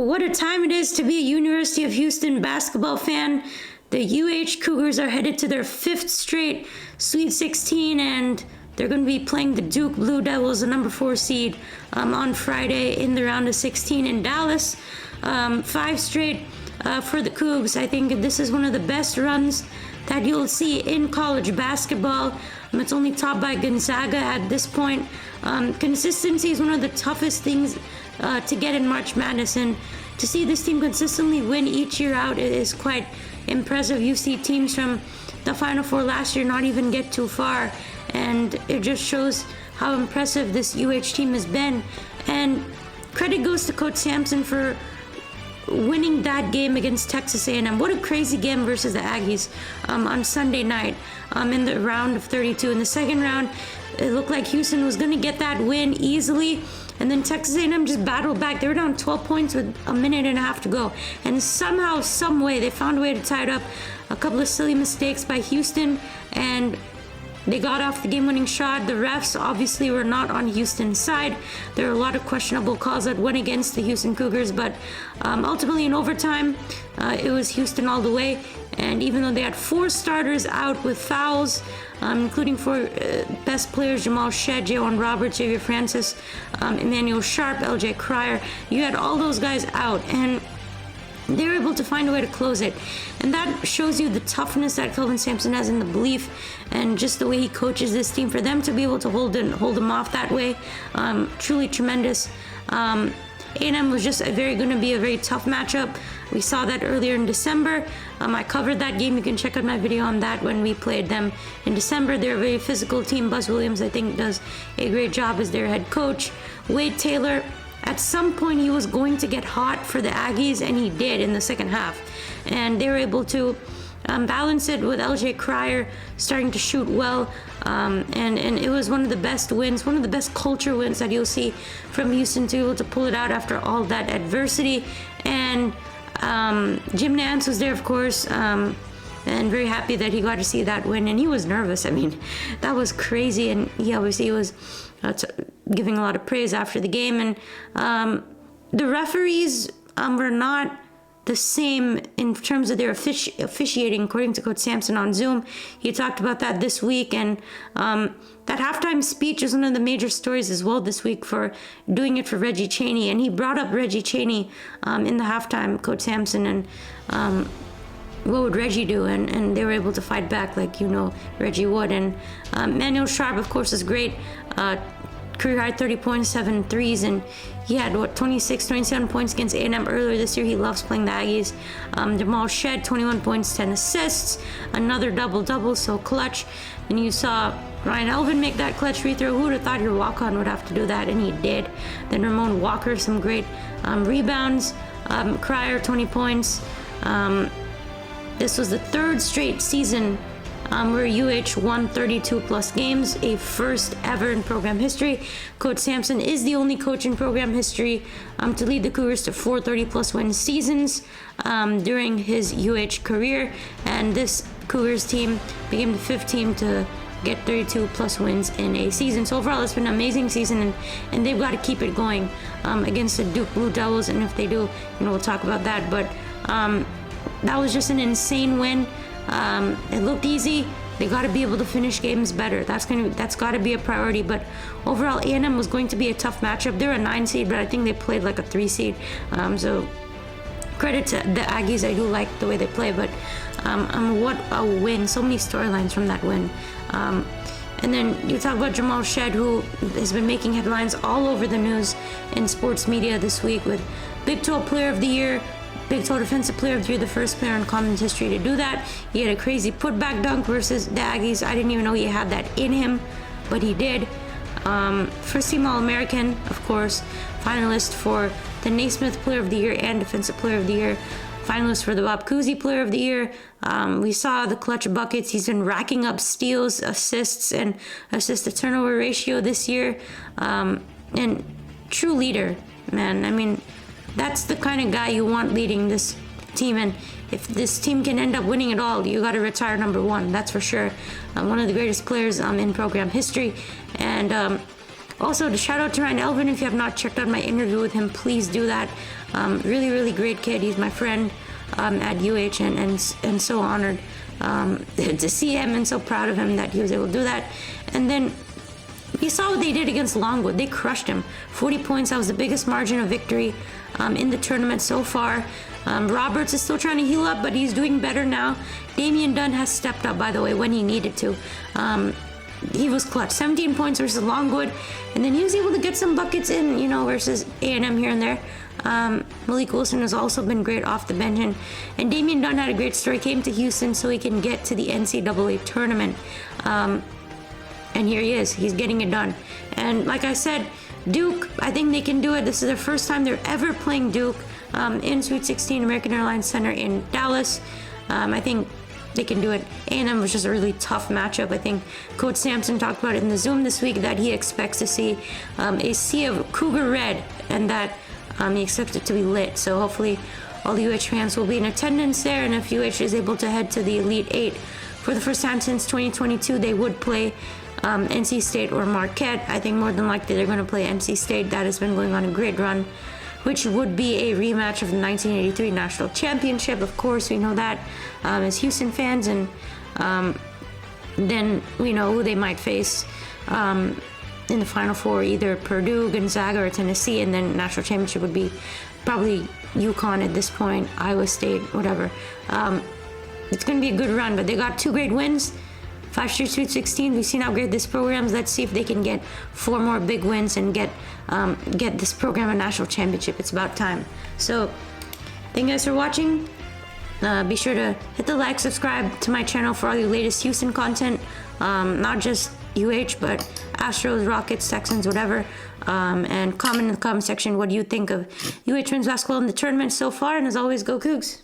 What a time it is to be a University of Houston basketball fan. The UH Cougars are headed to their 5th straight Sweet 16, and they're going to be playing the Duke Blue Devils, the number 4 seed, on Friday in the round of 16 in Dallas. 5 straight for the Cougs. I think this is one of the best runs that you'll see in college basketball. It's only topped by Gonzaga at this point. Consistency is one of the toughest things to get in March Madness, and to see this team consistently win each year out is quite impressive. You see teams from the Final Four last year not even get too far, and it just shows how impressive this UH team has been. And credit goes to Coach Sampson for winning that game against Texas A&M. What a crazy game versus the Aggies on Sunday night in the round of 32. In the second round, it looked like Houston was going to get that win easily, and then Texas A&M just battled back. They were down 12 points with a minute and a half to go, and somehow, some way, they found a way to tie it up. A couple of silly mistakes by Houston, and they got off the game-winning shot. The refs obviously were not on Houston's side. There were a lot of questionable calls that went against the Houston Cougars, but ultimately in overtime, it was Houston all the way. And even though they had 4 starters out with fouls, including 4 best players, Jamal Shead, J1 Roberts, Xavier Francis, Emmanuel Sharp, LJ Cryer, you had all those guys out, and they were able to find a way to close it. And that shows you the toughness that Kelvin Sampson has, in the belief and just the way he coaches this team. For them to be able to hold them off that way, truly tremendous. A&M was just going to be a very tough matchup. We saw that earlier in December. I covered that game. You can check out my video on that when we played them in December. They're a very physical team. Buzz Williams, I think, does a great job as their head coach. Wade Taylor, at some point he was going to get hot for the Aggies, and he did in the second half. And they were able to balance it with LJ Cryer starting to shoot well. And it was one of the best wins, one of the best culture wins that you'll see from Houston, to be able to pull it out after all that adversity. And Jim Nantz was there, of course, and very happy that he got to see that win. And he was nervous. I mean, that was crazy. And he obviously was giving a lot of praise after the game. And the referees were not the same in terms of their officiating, according to Coach Sampson on Zoom. He talked about that this week, and that halftime speech is one of the major stories as well this week for doing it for Reggie Chaney. And he brought up Reggie Chaney in the halftime, Coach Sampson, and what would Reggie do? And they were able to fight back like Reggie would. And Manuel Sharp, of course, is great. Career high 30 points, 7 threes, and he had 27 points against A&M earlier this year. He loves playing the Aggies. Jamal Shead, 21 points, 10 assists, another double-double, so clutch. And you saw Ryan Elvin make that clutch free throw. Who would have thought your walk-on would have to do that? And he did. Then Ramon Walker, some great rebounds. Cryer, 20 points. This was the 3rd straight season where UH won 32-plus games, a first ever in program history. Coach Sampson is the only coach in program history to lead the Cougars to 4 30-plus win seasons during his UH career. And this Cougars team became the 5th team to get 32-plus wins in a season. So overall, it's been an amazing season, and they've got to keep it going against the Duke Blue Devils. And if they do, we'll talk about that. But that was just an insane win. It looked easy. They got to be able to finish games better. That's got to be a priority. But overall, A&M was going to be a tough matchup. They're a 9 seed, but I think they played like a 3 seed. So credit to the Aggies. I do like the way they play. But what a win! So many storylines from that win. And then you talk about Jamal Shead, who has been making headlines all over the news in sports media this week with Big 12 Player of the Year, Big 12 Defensive Player of the Year, the first player in Commons history to do that. He had a crazy putback dunk versus the Aggies. I didn't even know he had that in him, but he did. First team All-American, of course. Finalist for the Naismith Player of the Year and Defensive Player of the Year. Finalist for the Bob Cousy Player of the Year. We saw the clutch buckets. He's been racking up steals, assists, and assist-to-turnover ratio this year. And true leader, man. I mean, that's the kind of guy you want leading this team. And if this team can end up winning it all, you got to retire number 1. That's for sure. One of the greatest players in program history. And also, to shout out to Ryan Elvin. If you have not checked out my interview with him, please do that. Really, really great kid. He's my friend at UH, and so honored to see him and so proud of him that he was able to do that. And then you saw what they did against Longwood. They crushed him. 40 points. That was the biggest margin of victory in the tournament so far. Roberts is still trying to heal up, but he's doing better now. Damian Dunn has stepped up, by the way, when he needed to. He was clutch. 17 points versus Longwood. And then he was able to get some buckets in, versus A&M here and there. Malik Wilson has also been great off the bench. And Damian Dunn had a great story. Came to Houston so he can get to the NCAA tournament. And here he is. He's getting it done. And like I said, Duke, I think they can do it. This is their first time they're ever playing Duke in Sweet 16 American Airlines Center in Dallas. I think they can do it. A&M was just a really tough matchup. I think Coach Sampson talked about it in the Zoom this week that he expects to see a sea of Cougar Red, and that he expects it to be lit. So hopefully all the UH fans will be in attendance there, and if UH is able to head to the Elite Eight for the first time since 2022, they would play NC State or Marquette. I think more than likely they're going to play NC State. That has been going on a great run, which would be a rematch of the 1983 National Championship. Of course, we know that as Houston fans, and then we know who they might face in the Final Four, either Purdue, Gonzaga, or Tennessee, and then National Championship would be probably UConn at this point, Iowa State, whatever. It's going to be a good run, but they got 2 great wins. 5 straight Sweet 16. We've seen how great this program is. Let's see if they can get 4 more big wins and get this program a national championship. It's about time. So, thank you guys for watching. Be sure to hit the like, subscribe to my channel for all your latest Houston content. Not just UH, but Astros, Rockets, Texans, whatever. And comment in the comment section what you think of UH men's basketball in the tournament so far. And as always, go Cougs.